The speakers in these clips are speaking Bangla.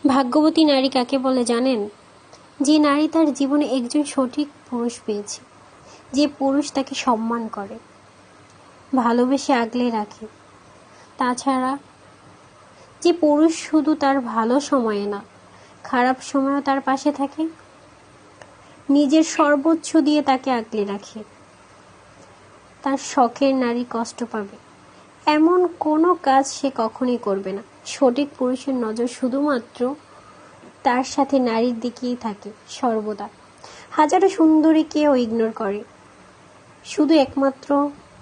ভাগ্যবতী নারী কাকে বলে জানেন? যে নারী তার জীবনে একজন সঠিক পুরুষ পেয়েছে, যে পুরুষ তাকে সম্মান করে, ভালোবেসে আগলে রাখে। তাছাড়া যে পুরুষ শুধু তার ভালো সময়ে না, খারাপ সময়েও তার পাশে থাকে, নিজের সর্বোচ্চ দিয়ে তাকে আগলে রাখে। তার শখের নারী কষ্ট পাবে এমন কোনো কাজ সে কখনোই করবে না। সঠিক পুরুষের নজর শুধুমাত্র তার সাথে নারীর দিকেই থাকে সর্বদা। হাজারো সুন্দরীকেও ইগনোর করে, শুধু একমাত্র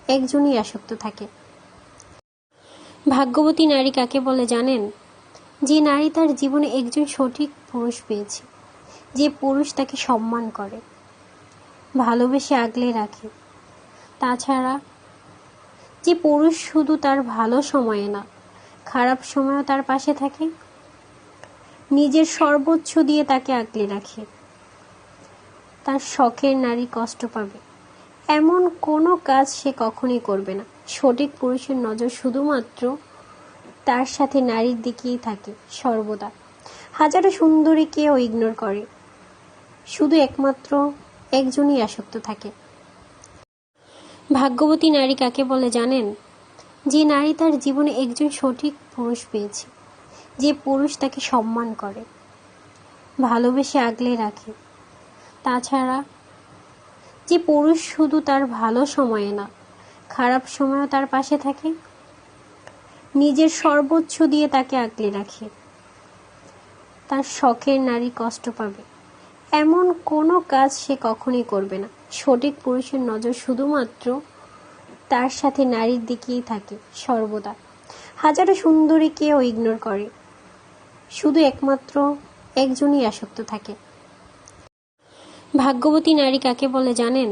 একজনই আসক্ত থাকে। ভাগ্যবতী নারী কাকে বলে জানেন? যে নারী তার জীবনে একজন সঠিক পুরুষ পেয়েছে, যে পুরুষ তাকে সম্মান করে, ভালোবেসে আগলে রাখে। তাছাড়া যে পুরুষ শুধু তার ভালো সময়ে না, খারাপ সময়েও তার পাশে থাকে, নিজের সর্বোচ্চ দিয়ে তাকে আগলে রাখে। তার শখের নারী কষ্ট পাবে এমন কোনো কাজ সে কখনোই করবে না। সঠিক পুরুষের নজর শুধুমাত্র তার সাথে নারীর দিকেই থাকে সর্বদা। হাজারো সুন্দরীকেও ইগনোর করে, শুধু একমাত্র একজনই আসক্ত থাকে। ভাগ্যবতী নারী কাকে বলে জানেন? যে নারী তার জীবনে একজন সঠিক পুরুষ পেয়েছে, যে পুরুষ তাকে সম্মান করে, ভালোবেসে আগলে রাখে। তাছাড়া যে পুরুষ শুধু তার ভালো সময়ে না, খারাপ সময়েও তার পাশে থাকে, নিজের সর্বোচ্চ দিয়ে তাকে আগলে রাখে। তার শখের নারী কষ্ট পাবে এমন কোনো কাজ সে কখনোই করবে না। সঠিক পুরুষের নজর শুধুমাত্র তার সাথে নারীর দিকেই থাকে সর্বদা। হাজারো সুন্দরীকেও ইগনোর করে, শুধু একমাত্র একজনই আসক্ত থাকে। ভাগ্যবতী নারী কাকে বলে জানেন?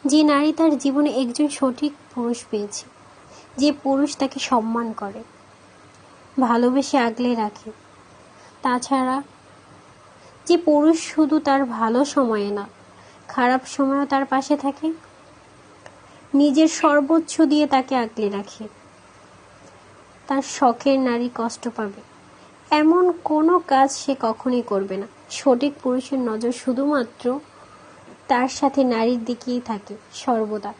যে নারী তার জীবনে একজন সঠিক পুরুষ পেয়েছে, যে পুরুষ তাকে সম্মান করে, ভালোবেসে আগলে রাখে। তাছাড়া যে পুরুষ শুধু তার ভালো সময়ে না, খারাপ সময়েও তার পাশে থাকে, নিজের সর্বোচ্চ দিয়ে তাকে আগলে রাখে। তার শখের নারী কষ্ট পাবে এমন কোনো কাজ সে কখনোই করবে না। সঠিক পুরুষের নজর শুধুমাত্র তার সাথে নারীর দিকেই থাকে সর্বদা।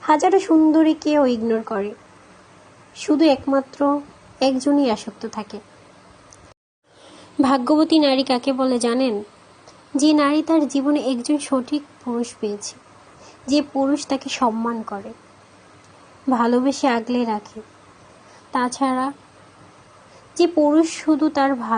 হাজারো সুন্দরীকেও ইগনোর করে, শুধু একমাত্র একজনই আসক্ত থাকে। ভাগ্যবতী নারী কাকে বলে জানেন? যে নারী তার জীবনে একজন সঠিক পুরুষ পেয়েছে, যে পুরুষ তাকে সম্মান করে, ভালোবেসে আগলে রাখে। তাছাড়া যে পুরুষ শুধু তার ভালো